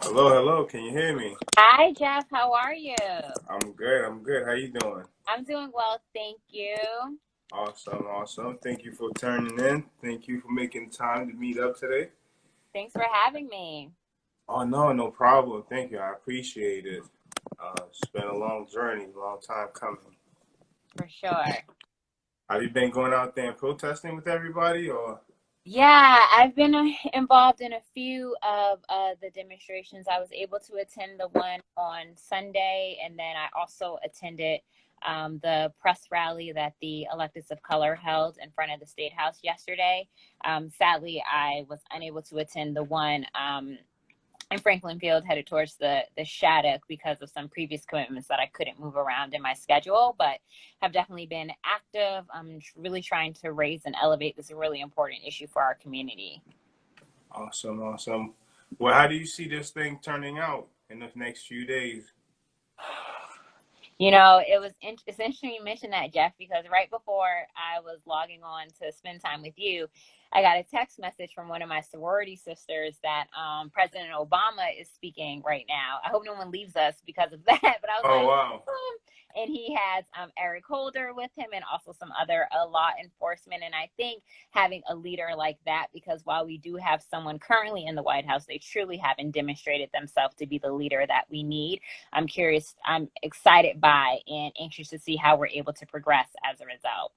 Hello, hello. Can you hear me? Hi, Jeff. How are you? I'm good. I'm good. How you doing? I'm doing well, thank you. Awesome, awesome. Thank you for turning in. Thank you for making time to meet up today. Thanks for having me. Oh no, no problem. Thank you. I appreciate it. It's been a long journey, long time coming. For sure. Have you been going out there and protesting with everybody, or? Yeah, I've been involved in a few of the demonstrations. I was able to attend the one on Sunday, and then I also attended the press rally that the electeds of color held in front of the State House yesterday. Sadly, I was unable to attend the one in Franklin Field headed towards the Shattuck because of some previous commitments that I couldn't move around in my schedule, but have definitely been active. I'm really trying to raise and elevate this really important issue for our community. Awesome, awesome. Well, how do you see this thing turning out in the next few days? You know, it's interesting you mentioned that, Jeff, because right before I was logging on to spend time with you, I got a text message from one of my sorority sisters that President Obama is speaking right now. I hope no one leaves us because of that. But I was Oh like, wow. and he has Eric Holder with him and also some other law enforcement. And I think having a leader like that, because while we do have someone currently in the White House, they truly haven't demonstrated themselves to be the leader that we need. I'm curious, I'm excited by and anxious to see how we're able to progress as a result.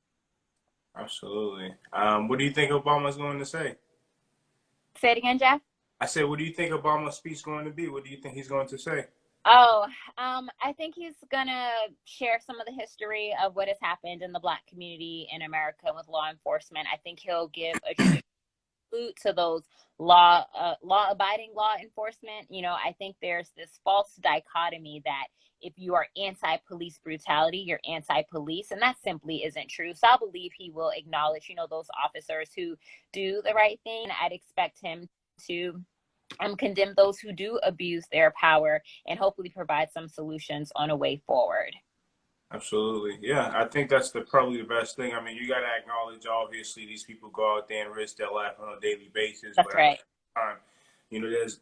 Absolutely. What do you think Obama's going to say? Say it again, Jeff. I said, what do you think Obama's speech going to be? What do you think he's going to say? Oh, I think he's gonna share some of the history of what has happened in the Black community in America with law enforcement. I think he'll give a tribute to those law-abiding law enforcement. You know, I think there's this false dichotomy that if you are anti-police brutality, you're anti-police, and that simply isn't true. So I believe he will acknowledge, those officers who do the right thing. I'd expect him to condemn those who do abuse their power and hopefully provide some solutions on a way forward. Absolutely. Yeah, I think that's probably the best thing. I mean, you got to acknowledge, obviously, these people go out there and risk their life on a daily basis, That's but at the right. same time, there's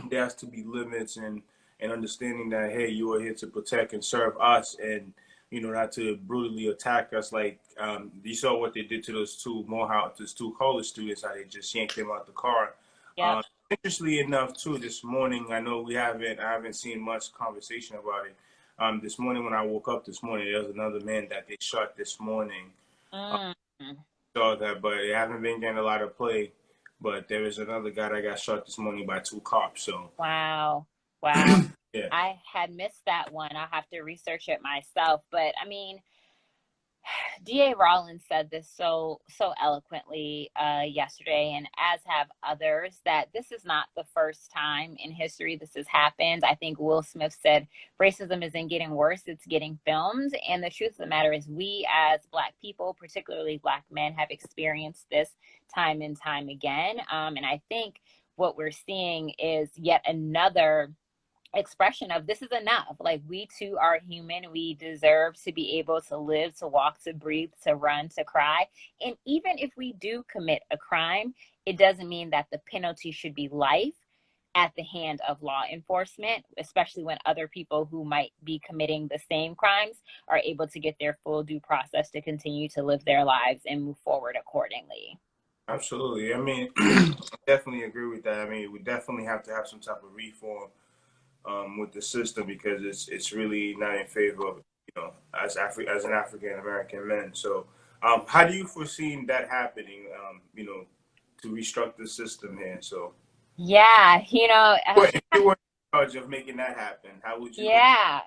there has to be limits and understanding that, hey, you are here to protect and serve us and, not to brutally attack us. Like, you saw what they did to those two college students, how they just yanked them out the car. Yep. Interestingly enough, too, this morning, I know I haven't seen much conversation about it. This morning when I woke up this morning, there was another man that they shot this morning. Um, Mm. Saw that, but it haven't been getting a lot of play. But there is another guy that got shot this morning by two cops. So Wow. Wow. yeah, I had missed that one. I'll have to research it myself. But I mean, DA Rollins said this so eloquently yesterday, and as have others, that this is not the first time in history this has happened. I think Will Smith said racism isn't getting worse; it's getting filmed. And the truth of the matter is, we as Black people, particularly Black men, have experienced this time and time again. And I think what we're seeing is yet another expression of this is enough. Like, we too are human. We deserve to be able to live, to walk, to breathe, to run, to cry. And even if we do commit a crime, it doesn't mean that the penalty should be life at the hand of law enforcement, especially when other people who might be committing the same crimes are able to get their full due process to continue to live their lives and move forward accordingly. absolutely. I mean, definitely agree with that. I mean, we definitely have to have some type of reform with the system because it's really not in favor of as an African American man. So, how do you foresee that happening? To restructure the system here. So, Yeah, if you were in charge of making that happen, how would you? yeah.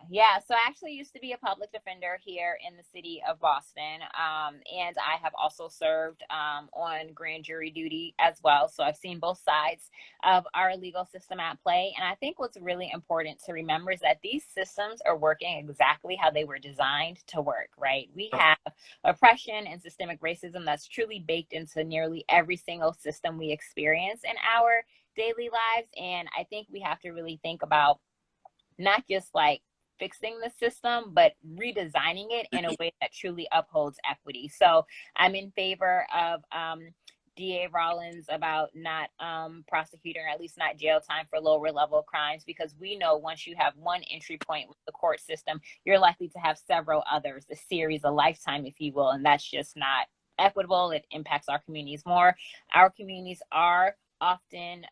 So I actually used to be a public defender here in the city of Boston. And I have also served on grand jury duty as well. So I've seen both sides of our legal system at play. And I think what's really important to remember is that these systems are working exactly how they were designed to work, right? We have oppression and systemic racism that's truly baked into nearly every single system we experience in our daily lives. And I think we have to really think about not just like fixing the system, but redesigning it in a way that truly upholds equity. So I'm in favor of DA Rollins about not prosecuting, or at least not jail time for lower level crimes, because we know once you have one entry point with the court system, you're likely to have several others, a series, a lifetime, if you will, and that's just not equitable. It impacts our communities more. Our communities are often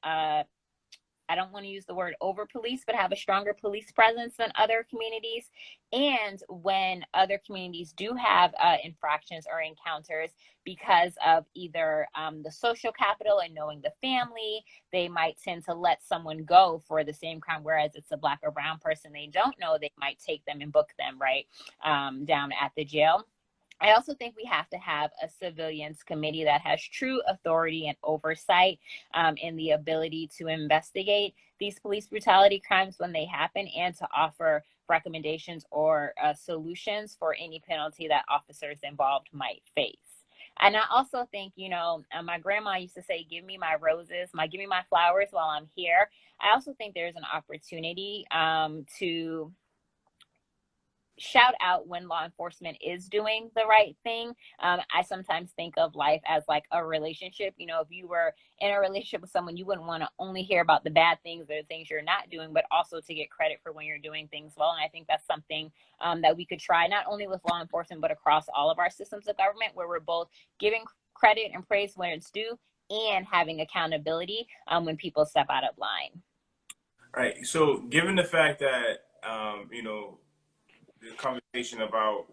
I don't want to use the word over police, but have a stronger police presence than other communities. And when other communities do have infractions or encounters, because of either the social capital and knowing the family, they might tend to let someone go for the same crime, whereas it's a Black or brown person they don't know, they might take them and book them right down at the jail. I also think we have to have a civilians committee that has true authority and oversight and the ability to investigate these police brutality crimes when they happen, and to offer recommendations or solutions for any penalty that officers involved might face. And I also think, my grandma used to say, give me my roses, give me my flowers while I'm here. I also think there's an opportunity to shout out when law enforcement is doing the right thing. I sometimes think of life as like a relationship. If you were in a relationship with someone, you wouldn't want to only hear about the bad things or the things you're not doing, but also to get credit for when you're doing things well. And I think that's something that we could try, not only with law enforcement, but across all of our systems of government, where we're both giving credit and praise when it's due and having accountability when people step out of line. Right. So, given the fact that, the conversation about,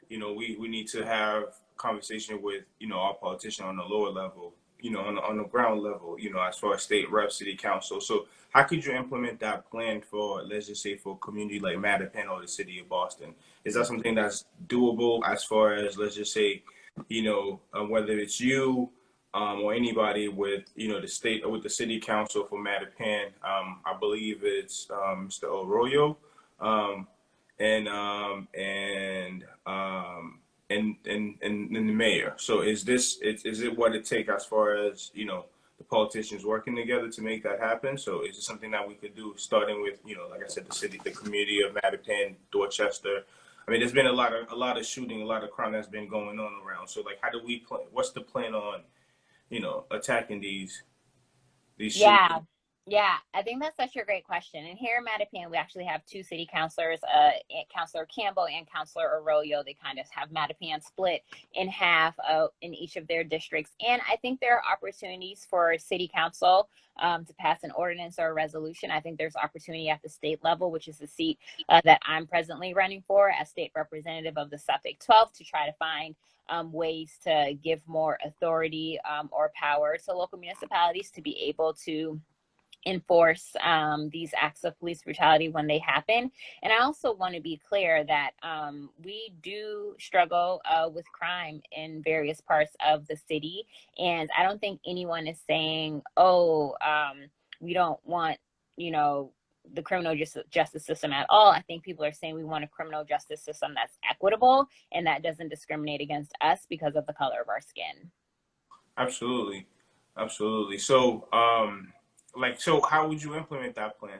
we need to have conversation with, our politician on the lower level, on the ground level, as far as state rep, city council. So how could you implement that plan for, let's just say, for a community like Mattapan or the city of Boston? Is that something that's doable as far as, let's just say, whether it's you or anybody with, the state or with the city council for Mattapan? I believe it's Mr. Arroyo. And and the mayor. So is it what it take as far as the politicians working together to make that happen? So is it something that we could do, starting with like I said, the community of Mattapan, Dorchester? I mean, there's been a lot of shooting, a lot of crime that's been going on around. So like, how do we plan? What's the plan on attacking these shootings? Yeah, I think that's such a great question. And here in Mattapan, we actually have two city councilors, Councilor Campbell and Councilor Arroyo. They kind of have Mattapan split in half in each of their districts. And I think there are opportunities for city council to pass an ordinance or a resolution. I think there's opportunity at the state level, which is the seat that I'm presently running for as state representative of the Suffolk 12th, to try to find ways to give more authority or power to local municipalities to be able to enforce these acts of police brutality when they happen. And I also want to be clear that we do struggle with crime in various parts of the city. And I don't think anyone is saying, we don't want, the criminal justice system at all. I think people are saying we want a criminal justice system that's equitable and that doesn't discriminate against us because of the color of our skin. Absolutely. Absolutely. So, so how would you implement that plan?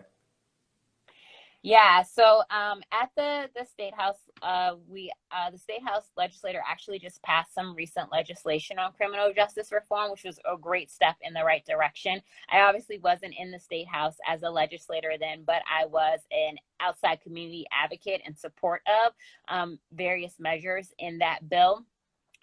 Yeah, so at the state house, the state house legislator actually just passed some recent legislation on criminal justice reform, which was a great step in the right direction. I obviously wasn't in the state house as a legislator then, but I was an outside community advocate in support of various measures in that bill.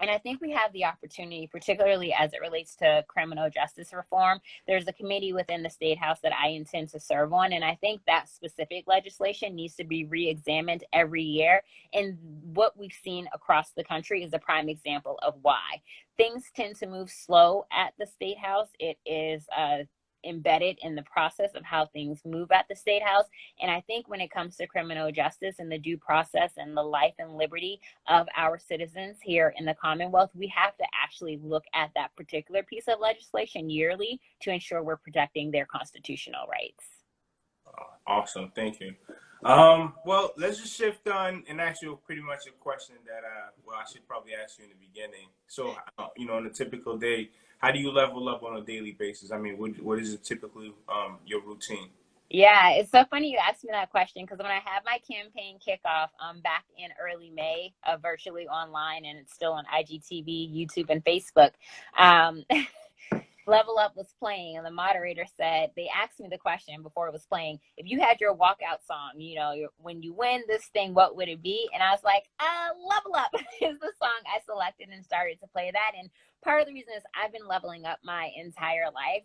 And I think we have the opportunity, particularly as it relates to criminal justice reform. There's a committee within the State House that I intend to serve on. And I think that specific legislation needs to be re-examined every year. And what we've seen across the country is a prime example of why. Things tend to move slow at the State House. It is embedded in the process of how things move at the state house. And I think when it comes to criminal justice and the due process and the life and liberty of our citizens here in the Commonwealth, we have to actually look at that particular piece of legislation yearly to ensure we're protecting their constitutional rights. Awesome. Thank you. Well, let's just shift on and ask you pretty much a question that, I should probably ask you in the beginning. So, on a typical day, how do you level up on a daily basis? I mean, what is it typically your routine? Yeah, it's so funny you asked me that question, because when I had my campaign kickoff back in early May, virtually online, and it's still on IGTV, YouTube, and Facebook. Level Up was playing, and the moderator said, they asked me the question before it was playing, if you had your walkout song, you know, when you win this thing, what would it be? And I was like, Level Up is the song I selected and started to play that. And part of the reason is I've been leveling up my entire life.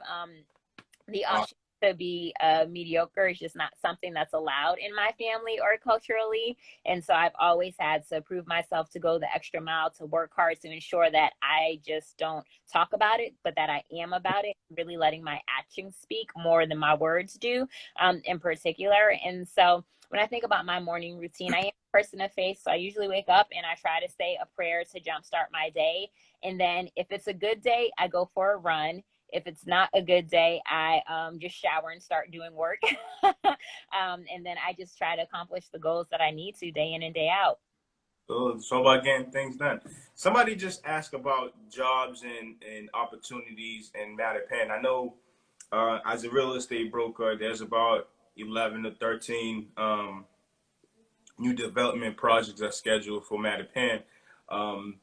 The option to be mediocre is just not something that's allowed in my family or culturally. And so I've always had to prove myself, to go the extra mile, to work hard, to ensure that I just don't talk about it, but that I am about it, really letting my actions speak more than my words do, in particular. And so when I think about my morning routine, I am a person of faith. So I usually wake up and I try to say a prayer to jumpstart my day. And then if it's a good day, I go for a run. If it's not a good day, I just shower and start doing work. And then I just try to accomplish the goals that I need to, day in and day out. So it's all about getting things done. Somebody just asked about jobs and opportunities in Mattapan. I know as a real estate broker, there's about 11 to 13 new development projects are scheduled for Mattapan. Um,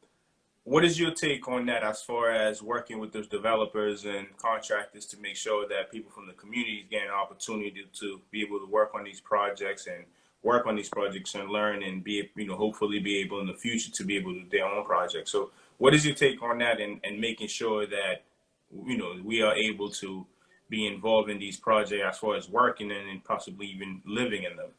what is your take on that as far as working with those developers and contractors to make sure that people from the community get an opportunity to be able to work on these projects and work on these projects and learn and be, hopefully be able in the future to be able to do their own projects. So what is your take on that and making sure that, we are able to be involved in these projects as far as working and possibly even living in them?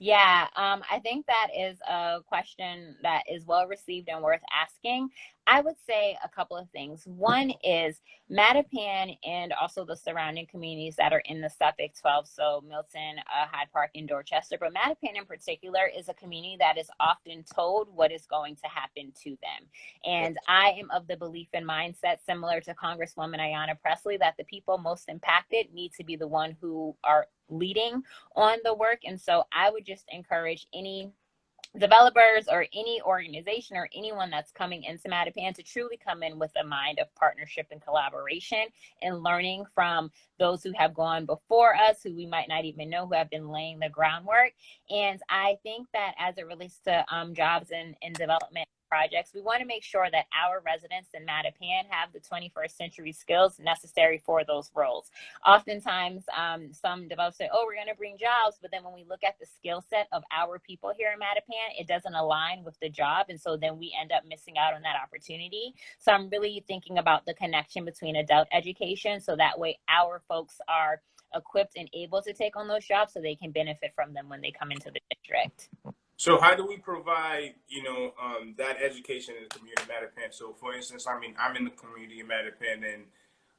Yeah, I think that is a question that is well received and worth asking. I would say a couple of things. One is Mattapan and also the surrounding communities that are in the Suffolk 12, so Milton, Hyde Park, and Dorchester. But Mattapan in particular is a community that is often told what is going to happen to them. And I am of the belief and mindset, similar to Congresswoman Ayanna Pressley, that the people most impacted need to be the one who are leading on the work. And so I would just encourage any developers or any organization or anyone that's coming into Mattapan to truly come in with a mind of partnership and collaboration and learning from those who have gone before us, who we might not even know, who have been laying the groundwork. And I think that as it relates to jobs and development projects, we want to make sure that our residents in Mattapan have the 21st century skills necessary for those roles. Oftentimes, some developers say, oh, we're going to bring jobs, but then when we look at the skill set of our people here in Mattapan, it doesn't align with the job, and so then we end up missing out on that opportunity. So I'm really thinking about the connection between adult education, so that way our folks are equipped and able to take on those jobs so they can benefit from them when they come into the district. So how do we provide, that education in the community of Mattapan? So for instance, I'm in the community of Mattapan and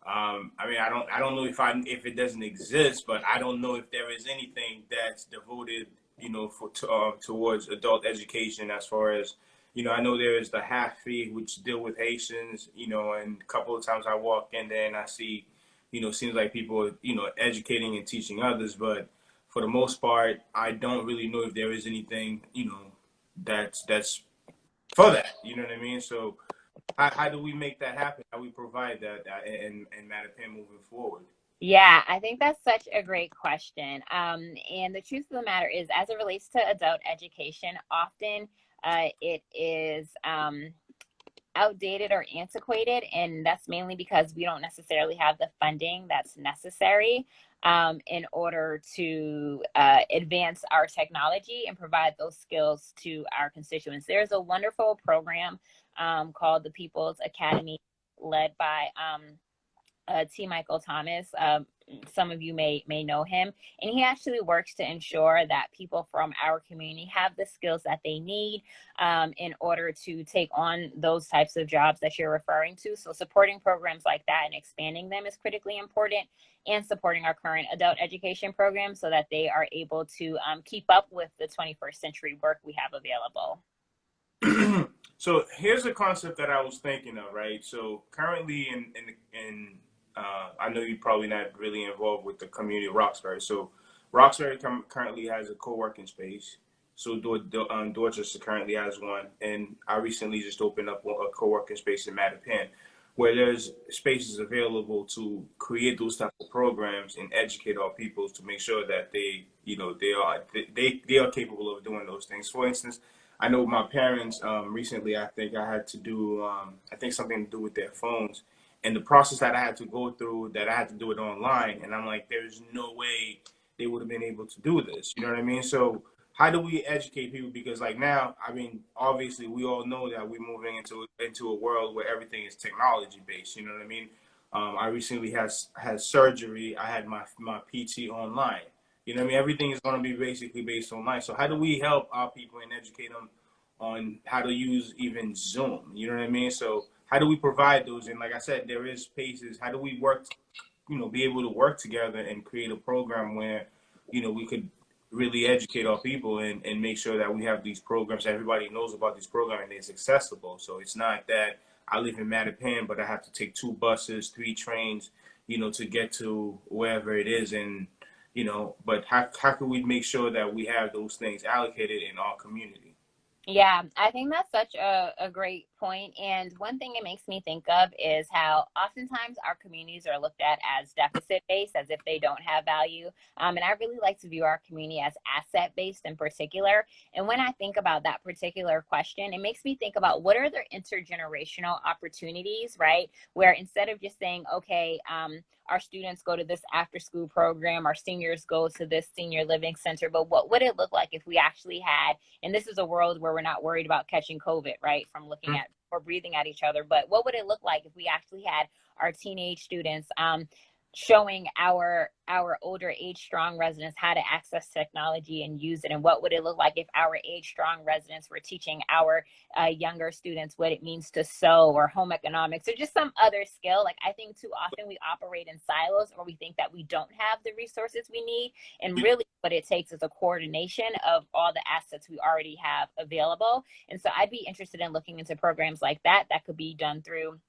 I don't know if it doesn't exist, but I don't know if there is anything that's devoted, towards adult education as far as, I know there is the half fee, which deal with Haitians, and a couple of times I walk in there and I see, seems like people are, educating and teaching others, but for the most part, I don't really know if there is anything, that's for that. You know what I mean? So how do we make that happen? How we provide that in Mattapan moving forward? Yeah, I think that's such a great question. And the truth of the matter is, as it relates to adult education, often it is outdated or antiquated, and that's mainly because we don't necessarily have the funding that's necessary in order to advance our technology and provide those skills to our constituents. There's a wonderful program called the People's Academy, led by T. Michael Thomas. Some of you may know him, and he actually works to ensure that people from our community have the skills that they need in order to take on those types of jobs that you're referring to. So supporting programs like that and expanding them is critically important, and supporting our current adult education program so that they are able to keep up with the 21st century work we have available. So here's a concept that I was thinking of, right? So currently in I know you're probably not really involved with the community of Roxbury. So Roxbury currently has a co-working space. So Dorchester currently has one, and I recently just opened up a co-working space in Mattapan, where there's spaces available to create those type of programs and educate our people to make sure that they are capable of doing those things. For instance, I know my parents recently. I think I had to do I think something to do with their phones, and the process that I had to go through, that I had to do it online. And I'm like, there's no way they would have been able to do this. You know what I mean? So how do we educate people? Because like now, I mean, obviously we all know that we're moving into a world where everything is technology based. You know what I mean? I recently had surgery. I had my PT online. You know what I mean? Everything is going to be basically based online. So how do we help our people and educate them on how to use even Zoom? You know what I mean? So how do we provide those? And like I said, there is spaces. How do we work, be able to work together and create a program where, we could really educate our people and make sure that we have these programs, everybody knows about this program and it's accessible. So it's not that I live in Mattapan, but I have to take 2 buses, 3 trains, to get to wherever it is. And, but how can we make sure that we have those things allocated in our community? Yeah, I think that's such a great point. And one thing it makes me think of is how oftentimes our communities are looked at as deficit based, as if they don't have value. And I really like to view our community as asset based in particular. And when I think about that particular question, it makes me think about what are the intergenerational opportunities, right? Where instead of just saying, okay, our students go to this after school program, our seniors go to this senior living center, but what would it look like if we actually had, and this is a world where we're not worried about catching COVID, right? From looking at or breathing at each other. But what would it look like if we actually had our teenage students showing our older age strong residents how to access technology and use it? And what would it look like if our age strong residents were teaching our younger students what it means to sew or home economics or just some other skill? Like, I think too often we operate in silos, or we think that we don't have the resources we need, and really what it takes is a coordination of all the assets we already have available. And so I'd be interested in looking into programs like that could be done through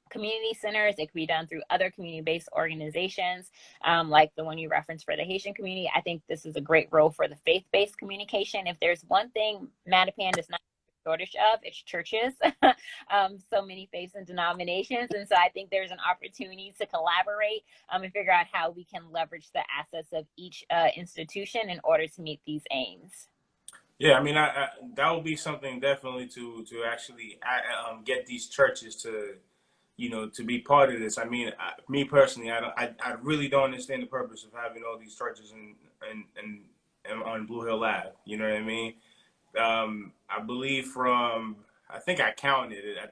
community centers. It could be done through other community-based organizations, like the one you referenced for the Haitian community. I think this is a great role for the faith-based communication. If there's one thing Mattapan does not shortage of, it's churches. So many faiths and denominations. And so I think there's an opportunity to collaborate and figure out how we can leverage the assets of each institution in order to meet these aims. Yeah, I mean, that would be something definitely to actually get these churches to, to be part of this. I mean, me personally, I really don't understand the purpose of having all these churches and on Blue Hill Ave. You know what I mean? I believe I think I counted it. I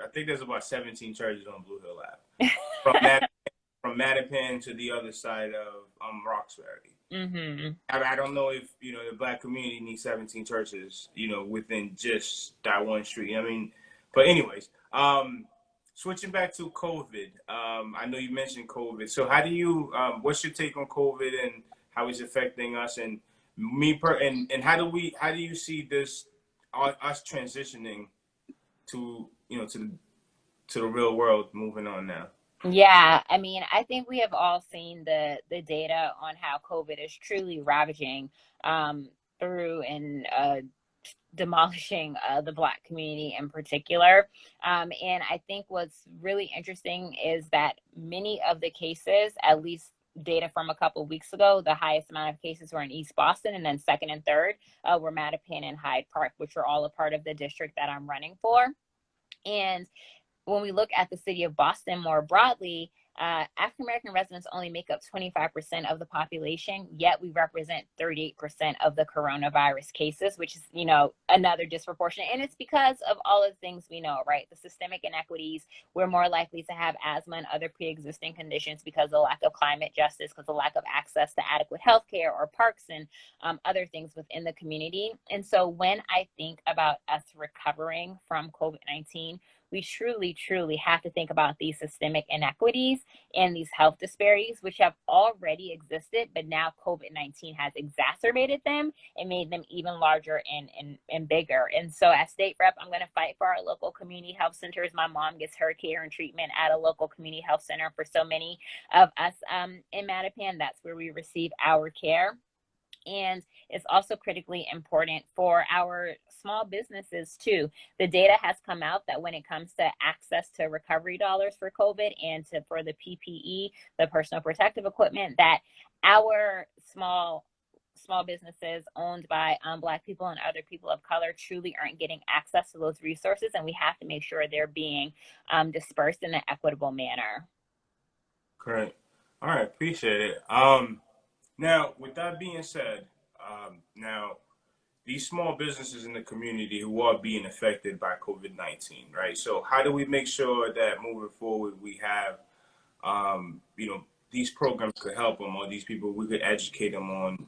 think there's about 17 churches on Blue Hill Ave. From Mattapan to the other side of Roxbury. Mm-hmm. I don't know if the Black community needs 17 churches, within just that one street. I mean, but anyways, switching back to COVID. I know you mentioned COVID. So how do you? What's your take on COVID and how it's affecting us? And and how do you see this us transitioning to to the real world, moving on now? Yeah, I mean, I think we have all seen the data on how COVID is truly ravaging through and demolishing the Black community in particular. And I think what's really interesting is that many of the cases, at least data from a couple of weeks ago, the highest amount of cases were in East Boston, and then second and third were Mattapan and Hyde Park, which are all a part of the district that I'm running for. And when we look at the city of Boston more broadly, African American residents only make up 25% of the population, yet we represent 38% of the coronavirus cases, which is, another disproportionate. And it's because of all of the things we know, right? The systemic inequities. We're more likely to have asthma and other pre-existing conditions because of the lack of climate justice, because of the lack of access to adequate health care or parks and other things within the community. And so when I think about us recovering from COVID-19, we truly, truly have to think about these systemic inequities and these health disparities, which have already existed, but now COVID-19 has exacerbated them and made them even larger and bigger. And so as state rep, I'm going to fight for our local community health centers. My mom gets her care and treatment at a local community health center. For so many of us in Mattapan, that's where we receive our care. And it's also critically important for our small businesses too. The data has come out that when it comes to access to recovery dollars for COVID and for the PPE, the personal protective equipment, that our small small businesses owned by Black people and other people of color truly aren't getting access to those resources, and we have to make sure they're being dispersed in an equitable manner. Great. All right, appreciate it. Now, with that being said, now these small businesses in the community who are being affected by COVID-19, right? So, how do we make sure that moving forward we have, these programs could help them, or these people we could educate them on,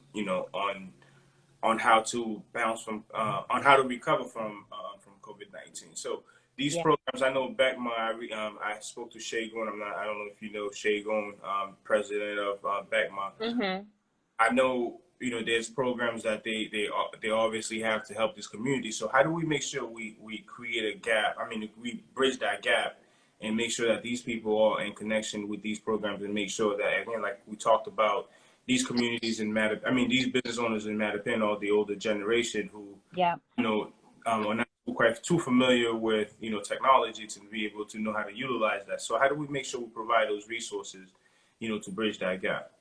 on how to bounce from, on how to recover from COVID-19. So these Yeah. programs, I know Beckma, I spoke to Shay Goon. I don't know if you know Shay Goon, president of Beckma. Mm-hmm. I know, there's programs that they obviously have to help this community. So how do we make sure we create a gap? I mean, we bridge that gap and make sure that these people are in connection with these programs, and make sure that, again, like we talked about, these communities in these business owners in Mattapan, or the older generation who, Yeah. are not quite too familiar with, technology, to be able to know how to utilize that. So how do we make sure we provide those resources, to bridge that gap?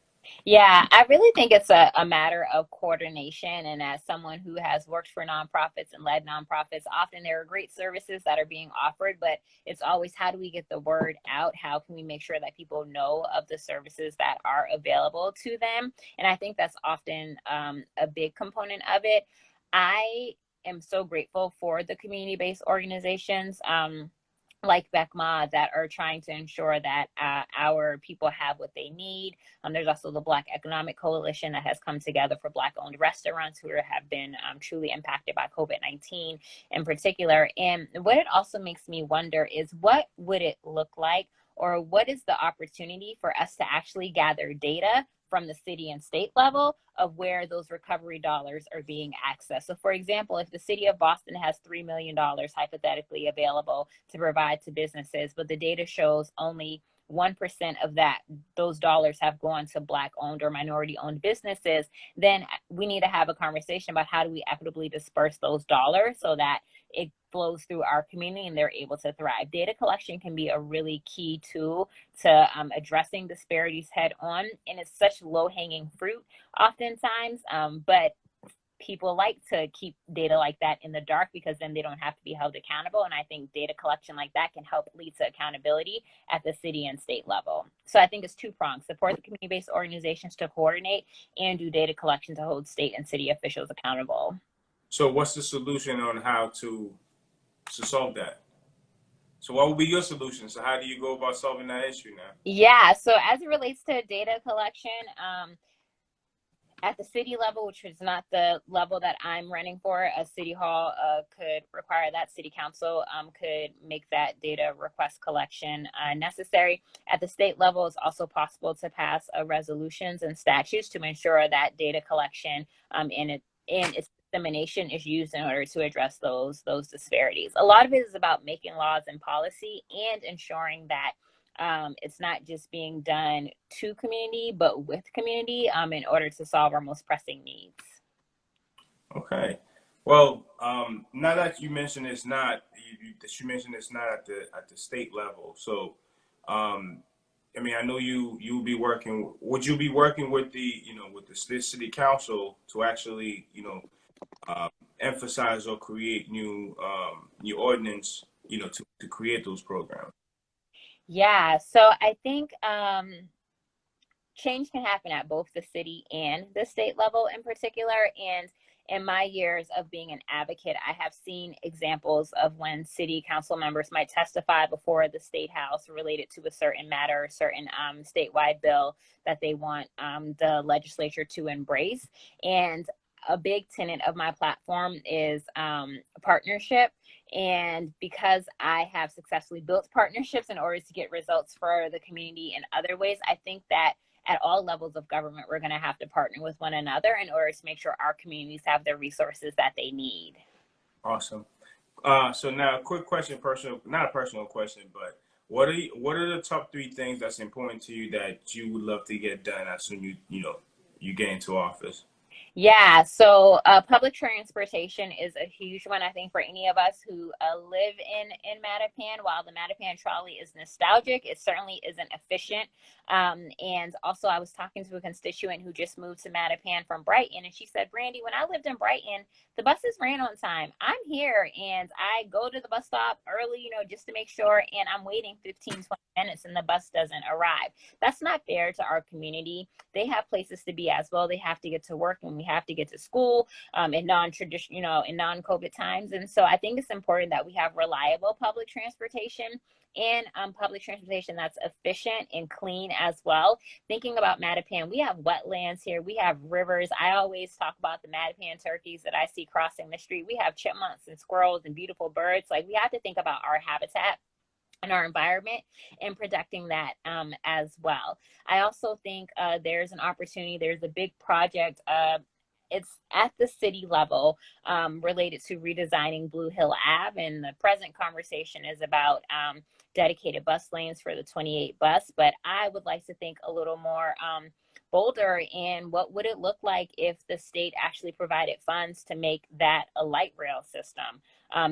Yeah, I really think it's a matter of coordination. And as someone who has worked for nonprofits and led nonprofits, often there are great services that are being offered, but it's always, how do we get the word out? How can we make sure that people know of the services that are available to them? And I think that's often a big component of it. I am so grateful for the community-based organizations. Like Beckma, that are trying to ensure that our people have what they need. There's also the Black Economic Coalition that has come together for Black-owned restaurants who have been truly impacted by COVID-19 in particular. And what it also makes me wonder is, what would it look like, or what is the opportunity for us to actually gather data from the city and state level of where those recovery dollars are being accessed. So for example, if the city of Boston has $3 million hypothetically available to provide to businesses, but the data shows only 1% of those dollars have gone to Black owned or minority owned businesses, then we need to have a conversation about how do we equitably disperse those dollars so that it flows through our community and they're able to thrive. Data collection can be a really key tool to addressing disparities head on, and it's such low hanging fruit oftentimes, but people like to keep data like that in the dark because then they don't have to be held accountable. And I think data collection like that can help lead to accountability at the city and state level. So I think it's two prongs: support the community-based organizations to coordinate, and do data collection to hold state and city officials accountable. So what's the solution on how to solve that? So what would be your solution? So how do you go about solving that issue now? Yeah, so as it relates to data collection, at the city level, which is not the level that I'm running for, a city hall could require that. City council could make that data request collection necessary. At the state level, it's also possible to pass resolutions and statutes to ensure that data collection and its dissemination is used in order to address those disparities. A lot of it is about making laws and policy and ensuring that it's not just being done to community, but with community in order to solve our most pressing needs. Okay. Well, now that you mentioned it's not, you mentioned it's not at the state level. So, I know you'll be working. Would you be working with with the city council to actually, emphasize or create new ordinance, to create those programs? Yeah, so I think change can happen at both the city and the state level in particular. And in my years of being an advocate, I have seen examples of when city council members might testify before the state house related to a certain matter, a certain statewide bill that they want the legislature to embrace. And a big tenet of my platform is partnership. And because I have successfully built partnerships in order to get results for the community in other ways, I think that at all levels of government, we're going to have to partner with one another in order to make sure our communities have the resources that they need. Awesome. So now, a quick question, not a personal question, but what are the top 3 things that's important to you that you would love to get done as soon you get into office? Yeah, so public transportation is a huge one, I think, for any of us who live in Mattapan. While the Mattapan trolley is nostalgic, it certainly isn't efficient. And also, I was talking to a constituent who just moved to Mattapan from Brighton, and she said, Brandy, when I lived in Brighton, the buses ran on time. I'm here, and I go to the bus stop early, just to make sure, and I'm waiting 15, 20 minutes, and the bus doesn't arrive. That's not fair to our community. They have places to be as well. They have to get to work and we have to get to school in non-tradition, in non-COVID times. And so I think it's important that we have reliable public transportation and public transportation that's efficient and clean as well. Thinking about Mattapan, we have wetlands here, we have rivers. I always talk about the Mattapan turkeys that I see crossing the street. We have chipmunks and squirrels and beautiful birds. Like, we have to think about our habitat and our environment and protecting that as well. I also think there's an opportunity, there's a big project. It's at the city level related to redesigning Blue Hill Ave. And the present conversation is about dedicated bus lanes for the 28 bus. But I would like to think a little more bolder in what would it look like if the state actually provided funds to make that a light rail system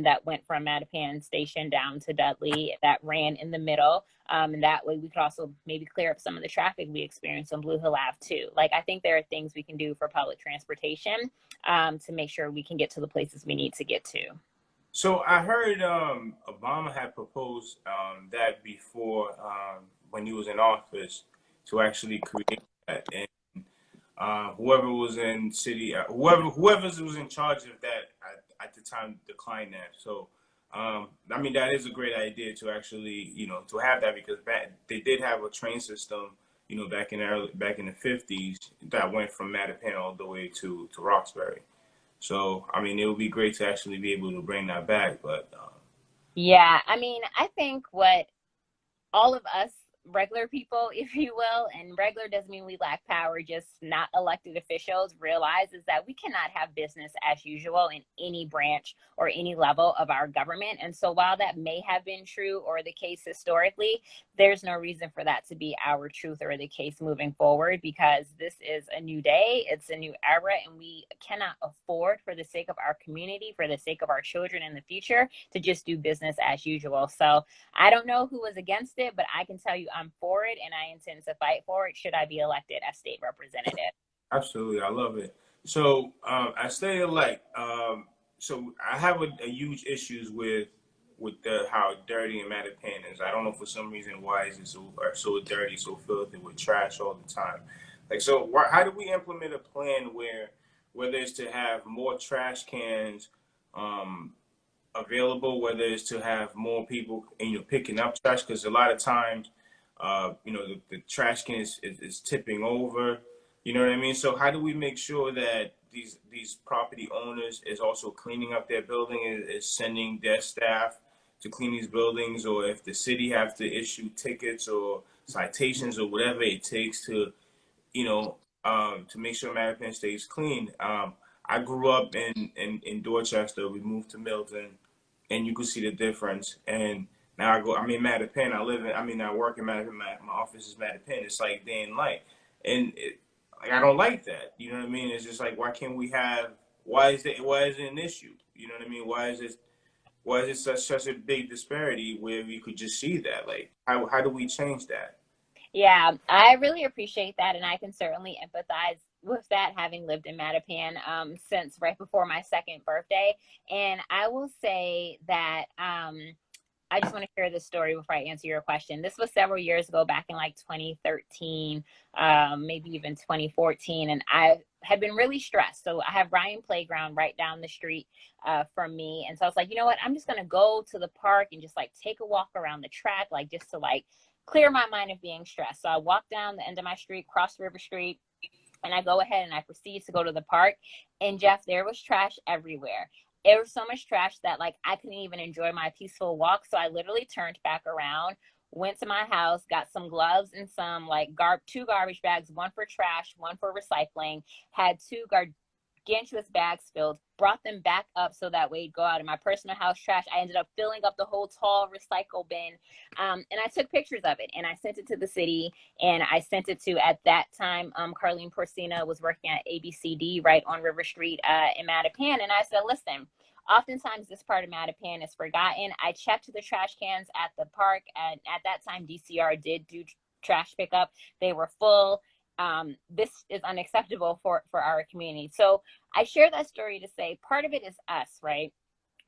that went from Mattapan Station down to Dudley, that ran in the middle. And that way we could also maybe clear up some of the traffic we experience on Blue Hill Ave too. Like, I think there are things we can do for public transportation to make sure we can get to the places we need to get to. So I heard Obama had proposed that before when he was in office to actually create that, and whoever was in city, whoever was in charge of that at the time declined that. So I mean, that is a great idea to actually to have that, because they did have a train system back in the 50s that went from Mattapan all the way to Roxbury. So I mean, it would be great to actually be able to bring that back, but. Yeah, I mean, I think what all of us regular people, if you will, and regular doesn't mean we lack power, just not elected officials, realize is that we cannot have business as usual in any branch or any level of our government. And so while that may have been true or the case historically, there's no reason for that to be our truth or the case moving forward, because this is a new day, it's a new era, and we cannot afford, for the sake of our community, for the sake of our children in the future, to just do business as usual. So I don't know who was against it, but I can tell you I'm for it, and I intend to fight for it should I be elected as state representative. Absolutely, I love it. So I stay like so I have a huge issues with how dirty and Mattapan is. I don't know for some reason why is it so dirty, so filthy with trash all the time. Like, so how do we implement a plan where whether it's to have more trash cans um, available, whether it's to have more people picking up trash, because a lot of times the trash can is tipping over. You know what I mean? So how do we make sure that these property owners is also cleaning up their building, is sending their staff to clean these buildings, or if the city have to issue tickets or citations or whatever it takes to to make sure Mattapan stays clean. I grew up in Dorchester. We moved to Milton, and you could see the difference. And now I'm in Mattapan. I work in Mattapan. My office is Mattapan. It's like day and night. And like, I don't like that. You know what I mean? It's just like, why can't we have, why is it an issue? You know what I mean? Why is it such a big disparity where we could just see that? Like, how do we change that? Yeah, I really appreciate that, and I can certainly empathize with that, having lived in Mattapan since right before my second birthday. And I will say that I just want to share this story before I answer your question. This was several years ago, back in like 2013, maybe even 2014, and I had been really stressed. So I have Ryan Playground right down the street from me, and so I was like, you know what? I'm just gonna go to the park and just like take a walk around the track, like just to like clear my mind of being stressed. So I walk down the end of my street, cross River Street, and I go ahead and I proceed to go to the park. And Jeff, there was trash everywhere. There was so much trash that like I couldn't even enjoy my peaceful walk. So I literally turned back around, went to my house, got some gloves and some like two garbage bags, one for trash, one for recycling, had two gargantuous bags filled, brought them back up so that way it'd go out in my personal house trash. I ended up filling up the whole tall recycle bin. And I took pictures of it and I sent it to the city, and I sent it to, at that time, Carlene Porcina was working at ABCD right on River Street in Mattapan. And I said, listen, oftentimes this part of Mattapan is forgotten. I checked the trash cans at the park, and at that time DCR did do trash pickup. They were full. This is unacceptable for our community. So I share that story to say part of it is us, right?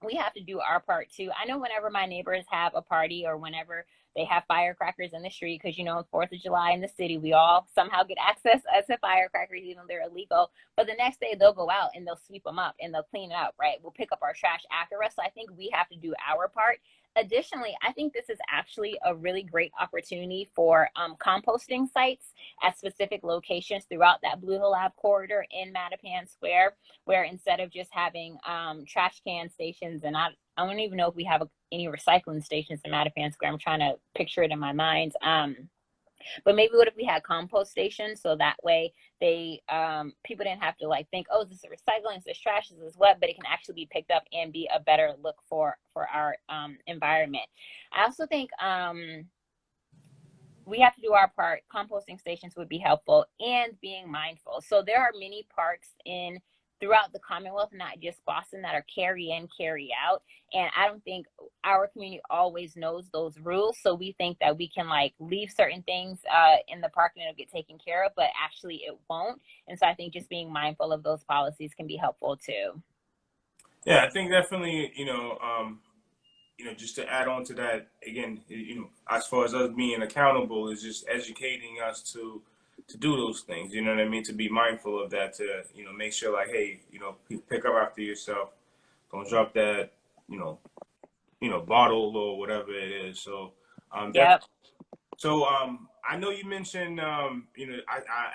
We have to do our part too. I know whenever my neighbors have a party or whenever they have firecrackers in the street, because, you know, 4th of July in the city, we all somehow get access to firecrackers, even though they're illegal. But the next day they'll go out and they'll sweep them up and they'll clean it up, right? We'll pick up our trash after us. So I think we have to do our part. Additionally, I think this is actually a really great opportunity for composting sites at specific locations throughout that Blue Hill Ave corridor in Mattapan Square, where instead of just having trash can stations, and I don't even know if we have any recycling stations in Mattapan Square. I'm trying to picture it in my mind. But maybe what if we had compost stations, so that way they people didn't have to like think, oh, this is recycling, this is trash, this is what, but it can actually be picked up and be a better look for our environment. I also think we have to do our part. Composting stations would be helpful, and being mindful. So there are many parks throughout the Commonwealth, not just Boston, that are carry in, carry out. And I don't think our community always knows those rules. So we think that we can like leave certain things in the park and it'll get taken care of, but actually it won't. And so I think just being mindful of those policies can be helpful too. Yeah, I think definitely, just to add on to that, again, as far as us being accountable, is just educating us to do those things. You know what I mean? To be mindful of that. To make sure like, hey, pick up after yourself. Don't drop that, bottle or whatever it is. So, Yep. so I know you mentioned, I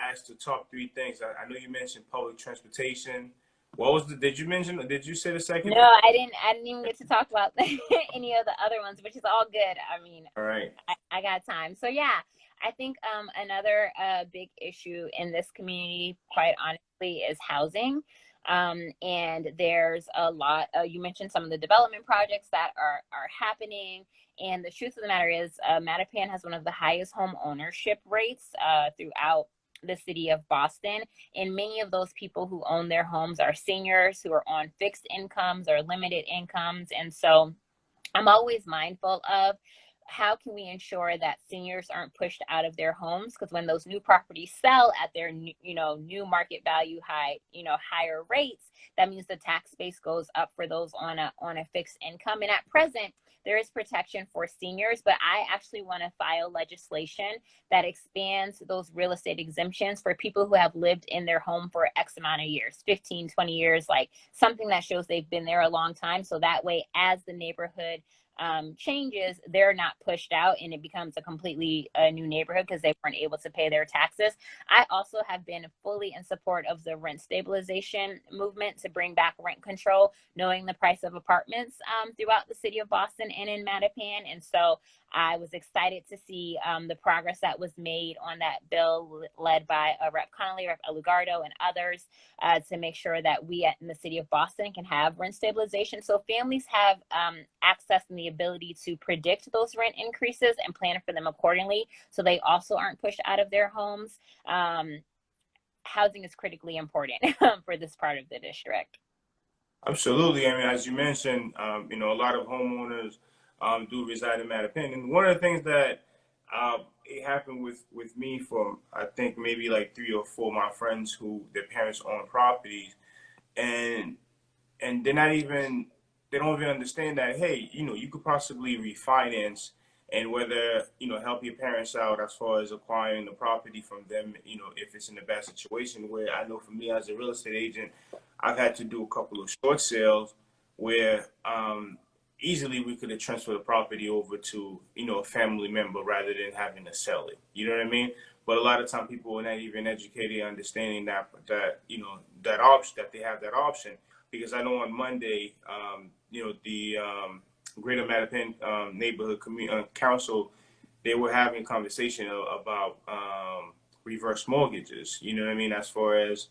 asked the top 3 things. I know you mentioned public transportation. What was did you say the second? No, I didn't even get to talk about any of the other ones, which is all good. I mean, All right. I got time. So yeah, I think another big issue in this community, quite honestly, is housing. And there's a lot, you mentioned some of the development projects that are happening. And the truth of the matter is, Mattapan has one of the highest home ownership rates throughout the city of Boston. And many of those people who own their homes are seniors who are on fixed incomes or limited incomes. And so I'm always mindful of how can we ensure that seniors aren't pushed out of their homes, because when those new properties sell at their new market value higher rates, that means the tax base goes up for those on a fixed income. And at present, there is protection for seniors, but I actually want to file legislation that expands those real estate exemptions for people who have lived in their home for X amount of years, 15, 20 years, like something that shows they've been there a long time. So that way, as the neighborhood changes, they're not pushed out and it becomes a completely new neighborhood because they weren't able to pay their taxes. I also have been fully in support of the rent stabilization movement to bring back rent control, knowing the price of apartments throughout the city of Boston and in Mattapan. And so I was excited to see the progress that was made on that bill led by Rep. Connolly, Rep. Lugardo, and others to make sure that we in the city of Boston can have rent stabilization. So families have access and the ability to predict those rent increases and plan for them accordingly, so they also aren't pushed out of their homes. Housing is critically important for this part of the district. Absolutely. I mean, as you mentioned, a lot of homeowners do reside in Mattapan, and one of the things that it happened with me from I think maybe like 3 or 4 of my friends who their parents own properties, and they don't even understand that, hey, you could possibly refinance and whether help your parents out as far as acquiring the property from them, if it's in a bad situation. Where I know for me as a real estate agent, I've had to do a couple of short sales where easily we could have transferred the property over to a family member rather than having to sell it. You know what I mean? But a lot of time people are not even educated, understanding that that option, that they have that option. Because I know on Monday, the Greater Mattapan Neighborhood Council, they were having a conversation about reverse mortgages. You know what I mean? As far as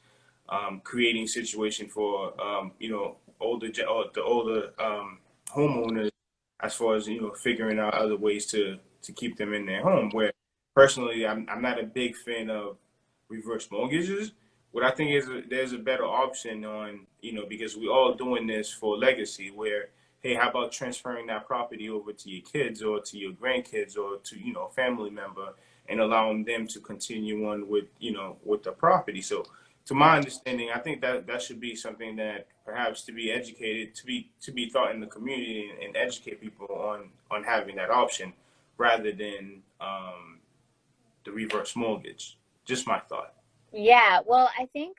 creating situation for the older homeowners, as far as figuring out other ways to keep them in their home. Where personally, I'm not a big fan of reverse mortgages. What I think is there's a better option on because we all doing this for legacy. Where hey, how about transferring that property over to your kids or to your grandkids or to a family member and allowing them to continue on with with the property. So to my understanding, I think that that should be something that perhaps to be educated, to be thought in the community and educate people on having that option rather than the reverse mortgage. Just my thought. Yeah, well, I think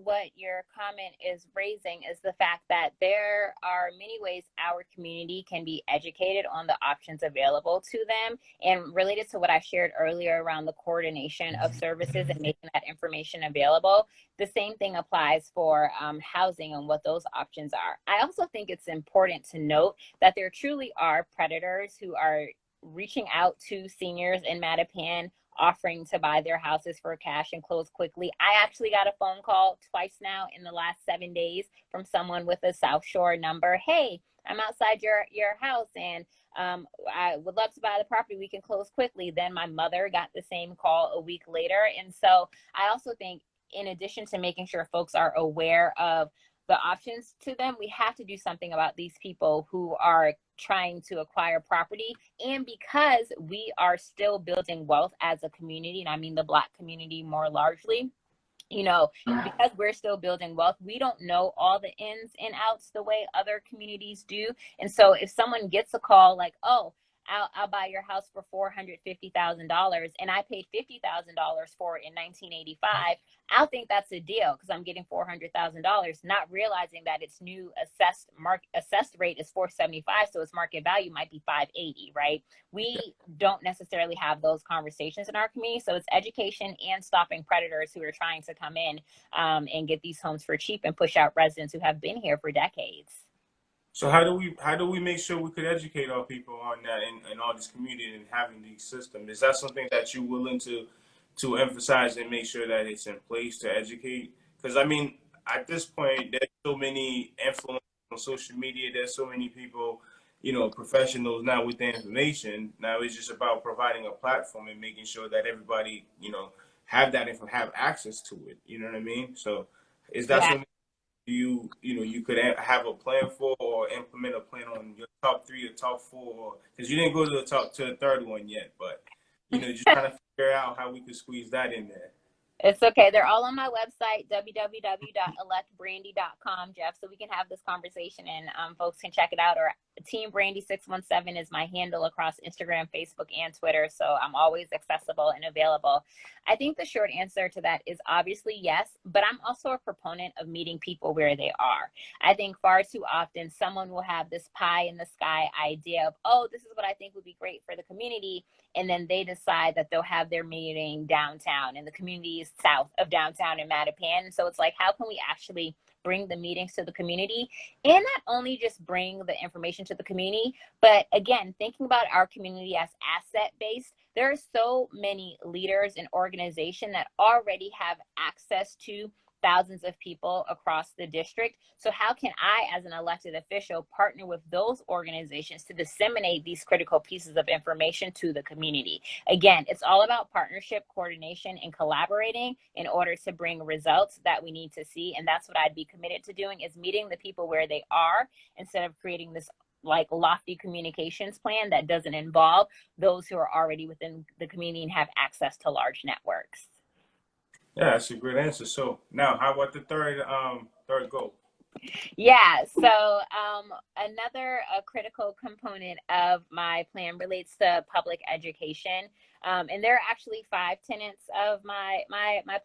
what your comment is raising is the fact that there are many ways our community can be educated on the options available to them. And related to what I shared earlier around the coordination of services and making that information available, the same thing applies for housing and what those options are. I also think it's important to note that there truly are predators who are reaching out to seniors in Mattapan, offering to buy their houses for cash and close quickly. I actually got a phone call twice now in the last 7 days from someone with a South Shore number. Hey, I'm outside your house and I would love to buy the property. We can close quickly. Then my mother got the same call a week later. And so I also think in addition to making sure folks are aware of the options to them, we have to do something about these people who are trying to acquire property. And because we are still building wealth as a community, and I mean the Black community more largely, because we're still building wealth, we don't know all the ins and outs the way other communities do. And so if someone gets a call like, oh, I'll buy your house for $450,000 and I paid $50,000 for it in 1985, I'll think that's a deal because I'm getting $400,000, not realizing that its new assessed rate is 475, so its market value might be 580, right? We don't necessarily have those conversations in our community, so it's education and stopping predators who are trying to come in and get these homes for cheap and push out residents who have been here for decades. So how do we make sure we could educate our people on that in all this community and having these systems? Is that something that you're willing to emphasize and make sure that it's in place to educate? Because I mean, at this point, there's so many influencers on social media. There's so many people, professionals now with the information. Now it's just about providing a platform and making sure that everybody, have access to it. You know what I mean? So is that Yeah. something you could have a plan for or implement a plan on your top three or top four, because you didn't go to the third one yet, but just trying to figure out how we could squeeze that in there. It's okay. They're all on my website, www.electbrandy.com, Jeff, so we can have this conversation and folks can check it out. Or Team Brandy 617 is my handle across Instagram, Facebook, and Twitter. So I'm always accessible and available. I think the short answer to that is obviously yes, but I'm also a proponent of meeting people where they are. I think far too often someone will have this pie in the sky idea of, oh, this is what I think would be great for the community. And then they decide that they'll have their meeting downtown, and the community is south of downtown in Mattapan. So it's like, how can we actually bring the meetings to the community and not only just bring the information to the community, but again, thinking about our community as asset based. There are so many leaders and organizations that already have access to thousands of people across the district. So how can I, as an elected official, partner with those organizations to disseminate these critical pieces of information to the community? Again, it's all about partnership, coordination, and collaborating in order to bring results that we need to see. And that's what I'd be committed to doing, is meeting the people where they are instead of creating this like lofty communications plan that doesn't involve those who are already within the community and have access to large networks. Yeah, that's a great answer. So now, how about the third goal? Yeah, so another critical component of my plan relates to public education. And there are actually 5 tenets of my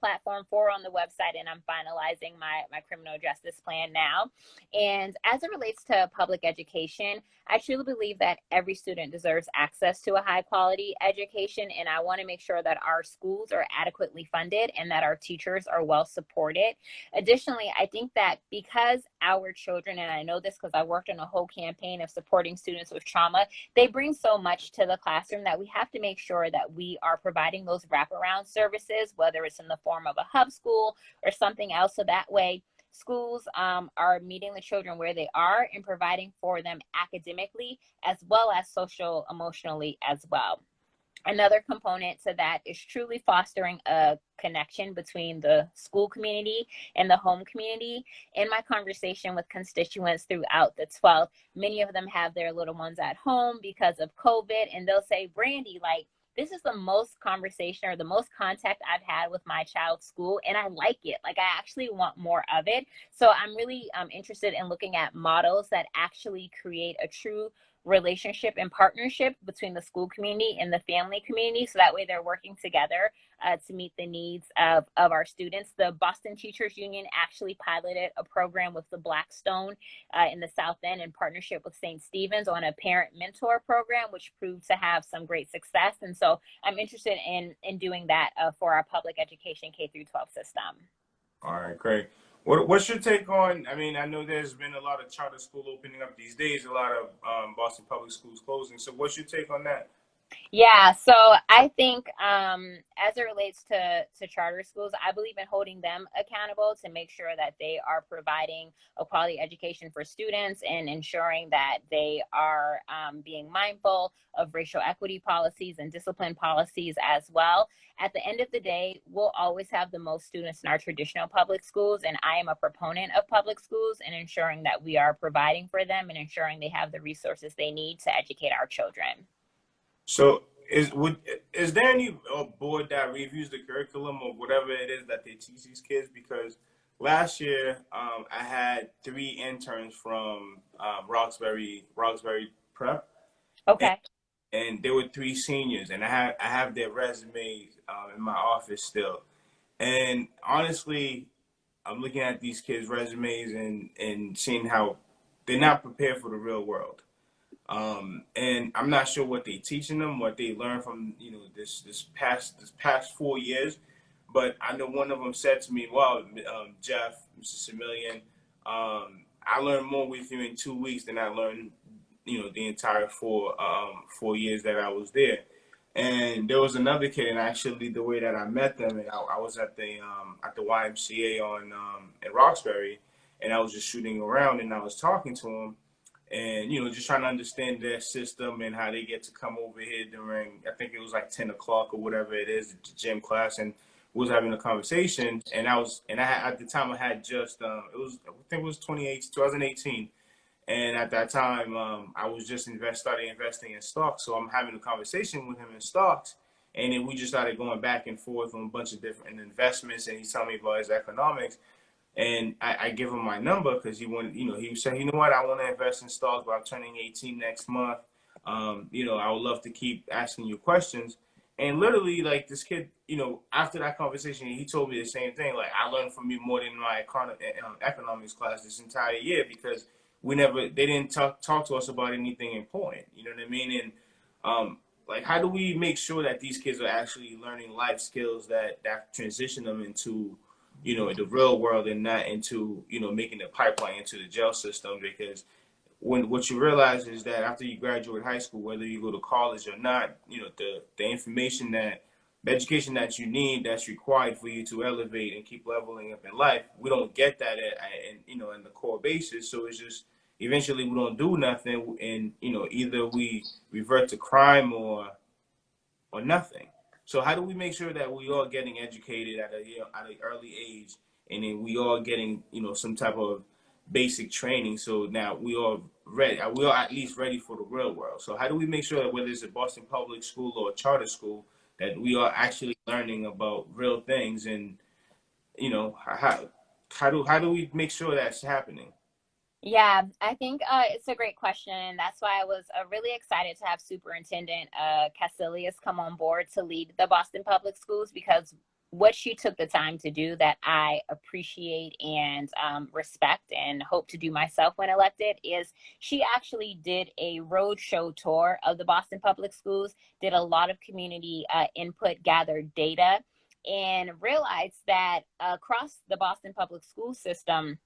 platform, 4 on the website, and I'm finalizing my criminal justice plan now. And as it relates to public education, I truly believe that every student deserves access to a high quality education. And I want to make sure that our schools are adequately funded and that our teachers are well supported. Additionally, I think that because our children, and I know this because I worked on a whole campaign of supporting students with trauma, they bring so much to the classroom that we have to make sure that we are providing those wraparound services, whether it's in the form of a hub school or something else. So that way, schools are meeting the children where they are and providing for them academically as well as social emotionally as well. Another component to that is truly fostering a connection between the school community and the home community. In my conversation with constituents throughout the 12th, many of them have their little ones at home because of COVID, and they'll say, Brandy, like, this is the most conversation or the most contact I've had with my child's school, and I like it. Like, I actually want more of it. So I'm really interested in looking at models that actually create a true relationship and partnership between the school community and the family community, so that way they're working together to meet the needs of our students. The Boston Teachers Union actually piloted a program with the Blackstone in the South End in partnership with St. Stephen's on a parent mentor program, which proved to have some great success. And so I'm interested in doing that for our public education K through 12 system. All right, great. What's your take on? I mean, I know there's been a lot of charter school opening up these days, a lot of Boston public schools closing. So, what's your take on that? Yeah, so I think as it relates to charter schools, I believe in holding them accountable to make sure that they are providing a quality education for students and ensuring that they are being mindful of racial equity policies and discipline policies as well. At the end of the day, we'll always have the most students in our traditional public schools, and I am a proponent of public schools and ensuring that we are providing for them and ensuring they have the resources they need to educate our children. So, is there any board that reviews the curriculum or whatever it is that they teach these kids? Because last year, I had three interns from Roxbury Prep, and, Okay. and there were three seniors, and I have their resumes in my office still. And honestly, I'm looking at these kids' resumes and seeing how they're not prepared for the real world. And I'm not sure what they teaching them, what they learned from this past 4 years. But I know one of them said to me, "Well, Jeff, Mr. Simililen, I learned more with you in 2 weeks than I learned, the entire 4 years that I was there." And there was another kid, and actually the way that I met them, and I was at the YMCA on in Roxbury, and I was just shooting around, and I was talking to him and just trying to understand their system and how they get to come over here during, I think it was like 10 o'clock or whatever it is, the gym class, and we was having a conversation. And I had, at the time I had just it was, I think it was 2018, and at that time I was just started investing in stocks. So I'm having a conversation with him in stocks, and then we just started going back and forth on a bunch of different investments, and he's telling me about his economics. And I give him my number because he wanted, he said, what, I want to invest in stocks, but I'm turning 18 next month. I would love to keep asking you questions. And literally, like, this kid, after that conversation, he told me the same thing. Like, I learned from you more than my economics class this entire year, because they didn't talk to us about anything important. You know what I mean? And like, how do we make sure that these kids are actually learning life skills that transition them into the real world, and not into, making the pipeline into the jail system? Because what you realize is that after you graduate high school, whether you go to college or not, the information, the education that you need, that's required for you to elevate and keep leveling up in life, we don't get that in the core basis. So it's just, eventually we don't do nothing, and either we revert to crime or nothing. So how do we make sure that we are getting educated at an early age, and then we are getting some type of basic training, so now we are ready, we are at least ready for the real world? So how do we make sure that whether it's a Boston public school or a charter school, that we are actually learning about real things, and how do we make sure that's happening? Yeah, I think it's a great question. That's why I was really excited to have Superintendent Casilius come on board to lead the Boston Public Schools, because what she took the time to do that I appreciate and respect and hope to do myself when elected is she actually did a roadshow tour of the Boston Public Schools, did a lot of community input, gathered data, and realized that across the Boston Public School system,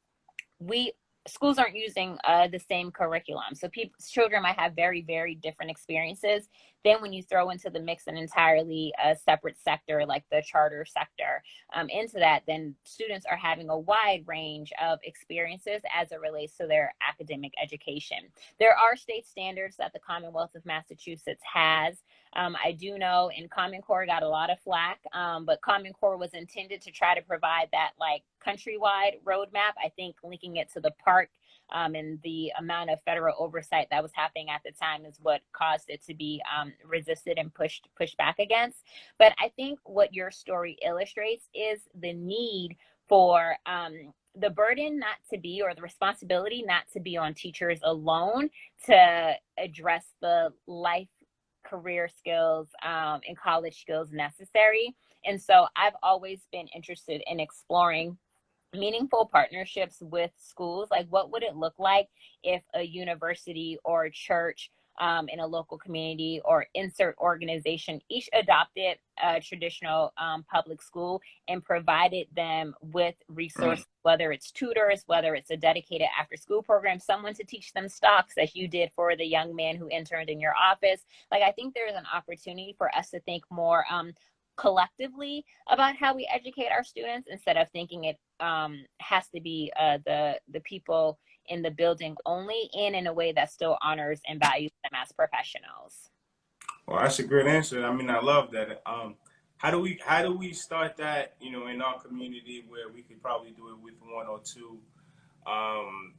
we schools aren't using the same curriculum. So children might have very, very different experiences. Then when you throw into the mix an entirely separate sector, like the charter sector, into that, then students are having a wide range of experiences as it relates to their academic education. There are state standards that the Commonwealth of Massachusetts has. I do know, and Common Core got a lot of flack, but Common Core was intended to try to provide that like countrywide roadmap. I think linking it to the park and the amount of federal oversight that was happening at the time is what caused it to be resisted and pushed back against. But I think what your story illustrates is the need for the burden not to be, or the responsibility not to be on teachers alone to address the life career skills and college skills necessary. And so I've always been interested in exploring meaningful partnerships with schools. Like, what would it look like if a university or a church in a local community or insert organization each adopted a traditional public school and provided them with resources, whether it's tutors, whether it's a dedicated after school program, someone to teach them stocks, as you did for the young man who interned in your office. Like, I think there's an opportunity for us to think more collectively about how we educate our students, instead of thinking it has to be the people in the building only, and in a way that still honors and values them as professionals. Well, that's a great answer. I mean, I love that. How do we start that? In our community where we could probably do it with one or two, um,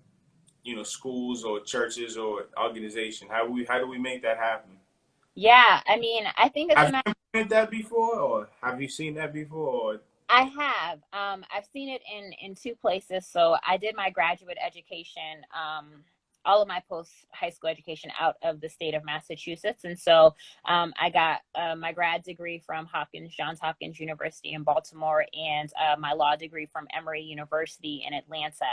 schools or churches or organization. How do we make that happen? Yeah, I mean, I think it's a Have matter. you implemented that before, or have you seen that before? Or I have. I've seen it in two places. So I did my graduate education, all of my post high school education out of the state of Massachusetts, and so I got my grad degree from Johns Hopkins University in Baltimore, and my law degree from Emory University in Atlanta.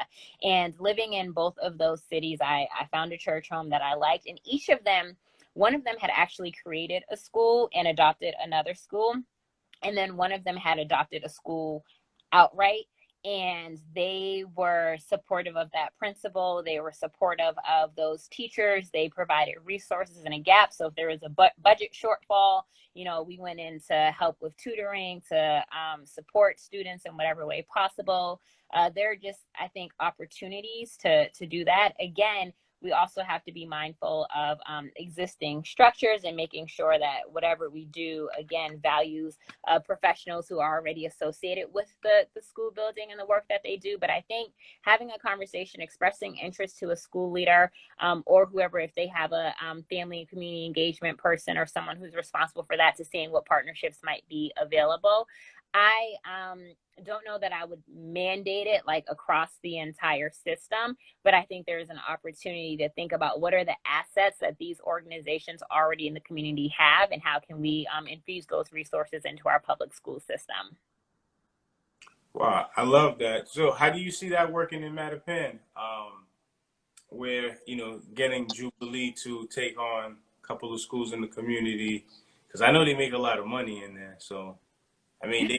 And living in both of those cities, I found a church home that I liked, and each of them. One of them had actually created a school and adopted another school, and then one of them had adopted a school outright, and they were supportive of that principal. They were supportive of those teachers. They provided resources in a gap. So if there was a budget shortfall, we went in to help with tutoring, to support students in whatever way possible. There are just, I think, opportunities to do that. Again, we also have to be mindful of existing structures and making sure that whatever we do, again, values professionals who are already associated with the school building and the work that they do. But I think having a conversation, expressing interest to a school leader or whoever, if they have a family and community engagement person or someone who's responsible for that, to seeing what partnerships might be available. I don't know that I would mandate it like across the entire system, but I think there's an opportunity to think about what are the assets that these organizations already in the community have, and how can we infuse those resources into our public school system. wow, I love that. So, how do you see that working in Mattapan? Where getting Jubilee to take on a couple of schools in the community, because I know they make a lot of money in there. So, I mean,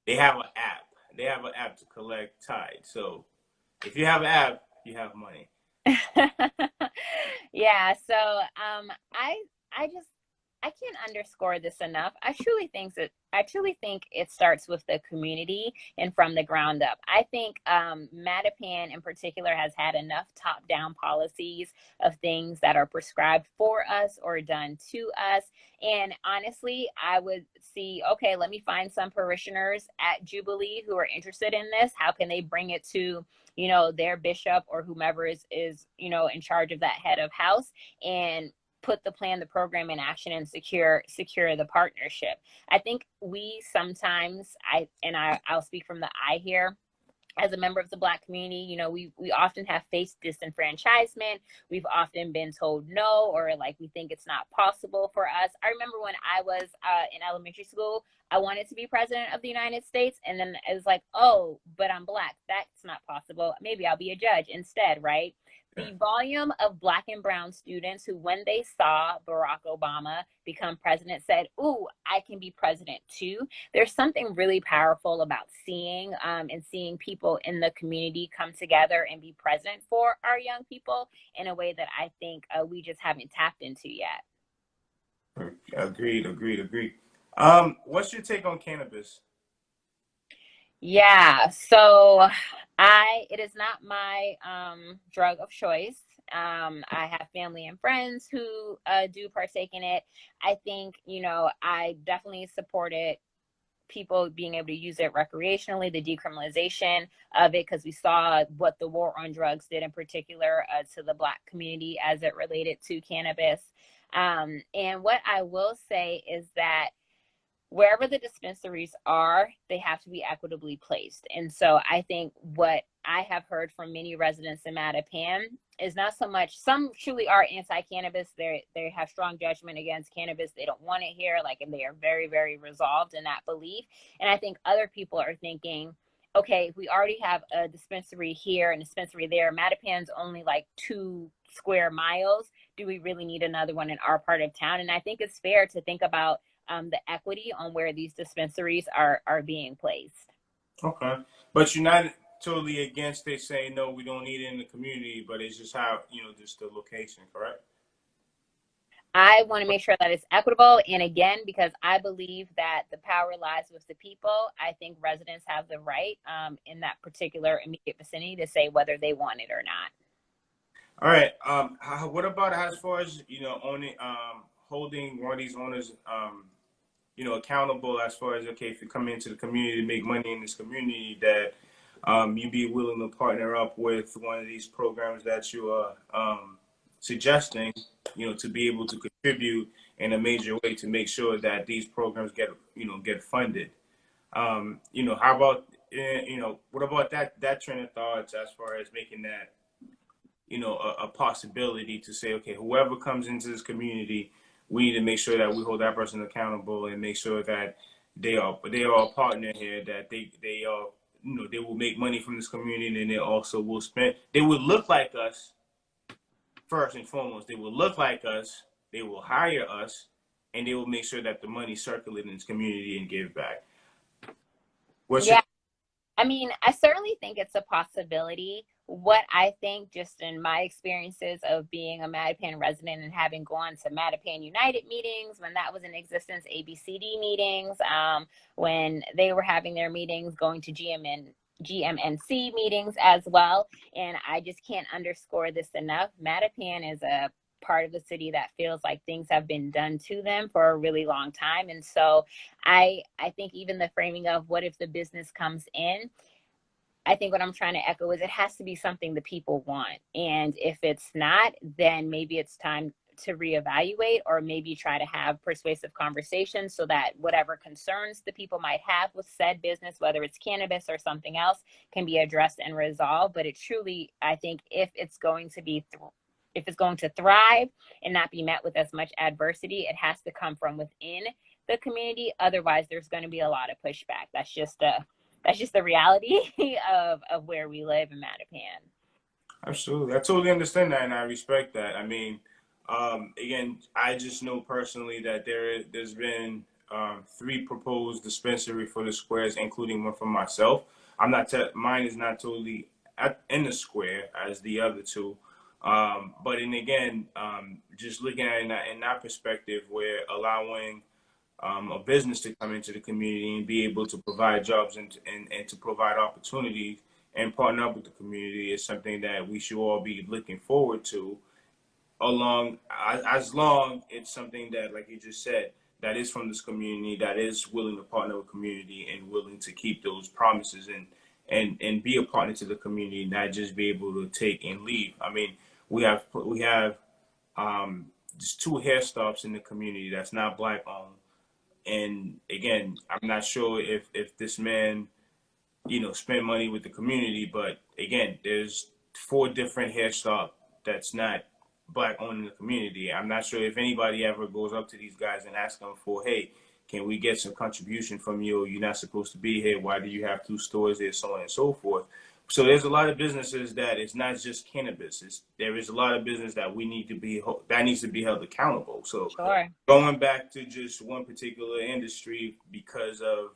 they have an app. They have an app to collect tide. So if you have an app, you have money. Yeah, so I just I can't underscore this enough. I truly think it starts with the community and from the ground up. I think Mattapan in particular has had enough top-down policies of things that are prescribed for us or done to us. And honestly, I would see, okay, let me find some parishioners at Jubilee who are interested in this. How can they bring it to their bishop or whomever is in charge of that head of house, and put the plan, the program in action, and secure the partnership. I think we sometimes, I'll speak from the I here, as a member of the Black community, we often have faced disenfranchisement. We've often been told no, or like we think it's not possible for us. I remember when I was in elementary school, I wanted to be president of the United States. And then it was like, oh, but I'm Black. That's not possible. Maybe I'll be a judge instead, right? Yeah. the volume of Black and brown students who, when they saw Barack Obama become president, said, "Ooh, I can be president too." There's something really powerful about seeing and seeing people in the community come together and be present for our young people in a way that I think we just haven't tapped into yet. Agreed, agreed, agreed. What's your take on cannabis? Yeah, so it is not my drug of choice. I have family and friends who do partake in it. I think, I definitely supported people being able to use it recreationally, the decriminalization of it, because we saw what the war on drugs did in particular to the Black community as it related to cannabis. And what I will say is that wherever the dispensaries are, they have to be equitably placed. And so I think what I have heard from many residents in Mattapan is not so much, some truly are anti-cannabis. They have strong judgment against cannabis. They don't want it here, and they are very, very resolved in that belief. And I think other people are thinking, okay, if we already have a dispensary here and a dispensary there, Mattapan's only like 2 square miles. Do we really need another one in our part of town? And I think it's fair to think about the equity on where these dispensaries are being placed. Okay, but you're not totally against it saying no, we don't need it in the community, but it's just how just the location, correct? I want to make sure that it's equitable. And again, because I believe that the power lies with the people, I think residents have the right in that particular immediate vicinity to say whether they want it or not. All right. What about as far as owning, holding one of these owners, accountable as far as, okay, if you come into the community to make money in this community, that you be willing to partner up with one of these programs that you are suggesting, to be able to contribute in a major way to make sure that these programs get funded. How about what about that train of thoughts as far as making that a possibility to say, okay, whoever comes into this community, we need to make sure that we hold that person accountable and make sure that they are a partner here, that they are they will make money from this community, and they also will spend. They will look like us first and foremost. They will look like us. They will hire us, and they will make sure that the money circulates in this community and give back. What's your Yeah, I mean, I certainly think it's a possibility. What I think, just in my experiences of being a Mattapan resident and having gone to Mattapan United meetings when that was in existence, ABCD meetings, when they were having their meetings, going to GMNC meetings as well. And I just can't underscore this enough. Mattapan is a part of the city that feels like things have been done to them for a really long time. And so I think even the framing of what if the business comes in, I think what I'm trying to echo is it has to be something the people want. And if it's not, then maybe it's time to reevaluate or maybe try to have persuasive conversations so that whatever concerns the people might have with said business, whether it's cannabis or something else, can be addressed and resolved. But it truly, I think if it's going to thrive and not be met with as much adversity, it has to come from within the community. Otherwise, there's going to be a lot of pushback. That's just the reality of where we live in Mattapan. Absolutely. I totally understand that and I respect that. I mean, again, I just know personally that there's been three proposed dispensary for the squares, including one for myself. Mine is not totally in the square as the other two. But then again, just looking at it in that perspective, where allowing a business to come into the community and be able to provide jobs and to provide opportunities and partner up with the community is something that we should all be looking forward to. Along as long it's something that, like you just said, that is from this community, that is willing to partner with community and willing to keep those promises and be a partner to the community, not just be able to take and leave. I mean, we have just two hair stops in the community that's not black owned, and again, I'm not sure if this man, spend money with the community, but again, there's four different hair shop that's not black owned in the community. I'm not sure if anybody ever goes up to these guys and asks them for, hey, can we get some contribution from you? You're not supposed to be here. Why do you have two stores there? So on and so forth. So there's a lot of businesses that it's not just cannabis. There is a lot of business that that needs to be held accountable. So Sure. going back to just one particular industry because of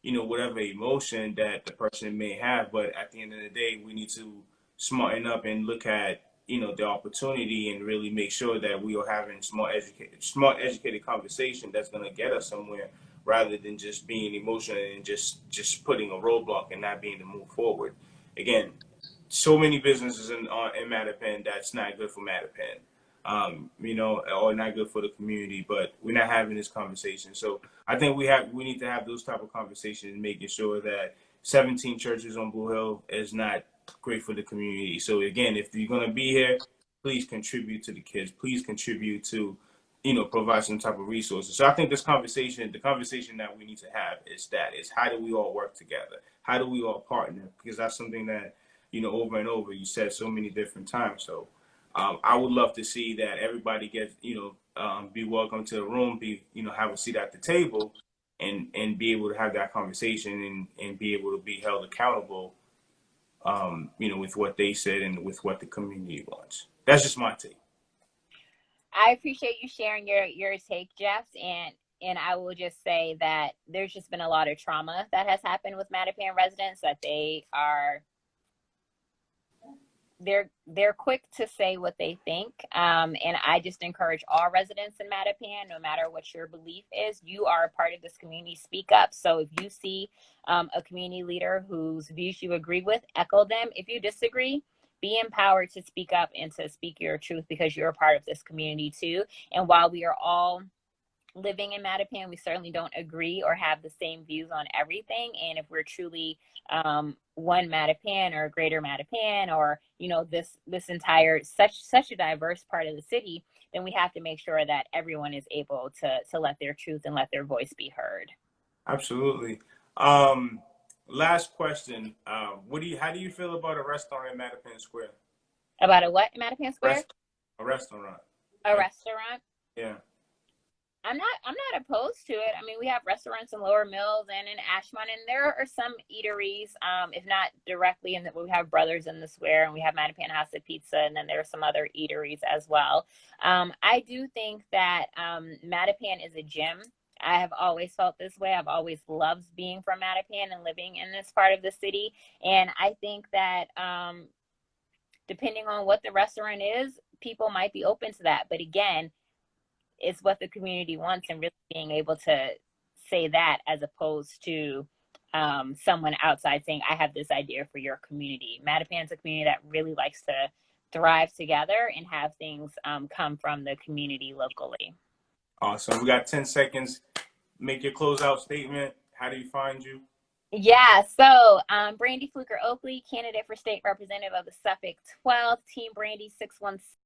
whatever emotion that the person may have, but at the end of the day, we need to smarten up and look at the opportunity and really make sure that we are having smart educated conversation that's going to get us somewhere rather than just being emotional and just putting a roadblock and not being to move forward. Again, so many businesses in Mattapan that's not good for Mattapan, or not good for the community. But we're not having this conversation. So I think we need to have those type of conversations, making sure that 17 churches on Blue Hill is not great for the community. So again, if you're gonna be here, please contribute to the kids. Please contribute to provide some type of resources. So I think the conversation that we need to have is how do we all work together? How do we all partner? Because that's something that, over and over, you said so many different times. So I would love to see that everybody gets, be welcome to the room, have a seat at the table and be able to have that conversation and be able to be held accountable, with what they said and with what the community wants. That's just my take. I appreciate you sharing your take, Jeff, and I will just say that there's just been a lot of trauma that has happened with Mattapan residents that they're quick to say what they think, and I just encourage all residents in Mattapan, no matter what your belief is, you are a part of this community. Speak up. So if you see a community leader whose views you agree with, echo them. If you disagree, be empowered to speak up and to speak your truth because you're a part of this community too. And while we are all living in Mattapan, we certainly don't agree or have the same views on everything. And if we're truly one Mattapan or greater Mattapan, or this entire such a diverse part of the city, then we have to make sure that everyone is able to let their truth and let their voice be heard. Absolutely. Last question. How do you feel about a restaurant in Mattapan Square? About a what in Mattapan Square? A restaurant. A restaurant? Yeah. I'm not opposed to it. I mean, we have restaurants in Lower Mills and in Ashmont, and there are some eateries, if not directly, and we have Brothers in the Square, and we have Mattapan House of Pizza, and then there are some other eateries as well. I do think that Mattapan is a gym. I have always felt this way. I've always loved being from Mattapan and living in this part of the city, and I think that depending on what the restaurant is, people might be open to that. But again, it's what the community wants, and really being able to say that as opposed to someone outside saying, I have this idea for your community. Mattapan's a community that really likes to thrive together and have things come from the community locally. Awesome. We got 10 seconds. Make your closeout statement. How do you find you? Yeah, so Brandy Fluker Oakley, candidate for state representative of the Suffolk 12th, Team Brandy 616.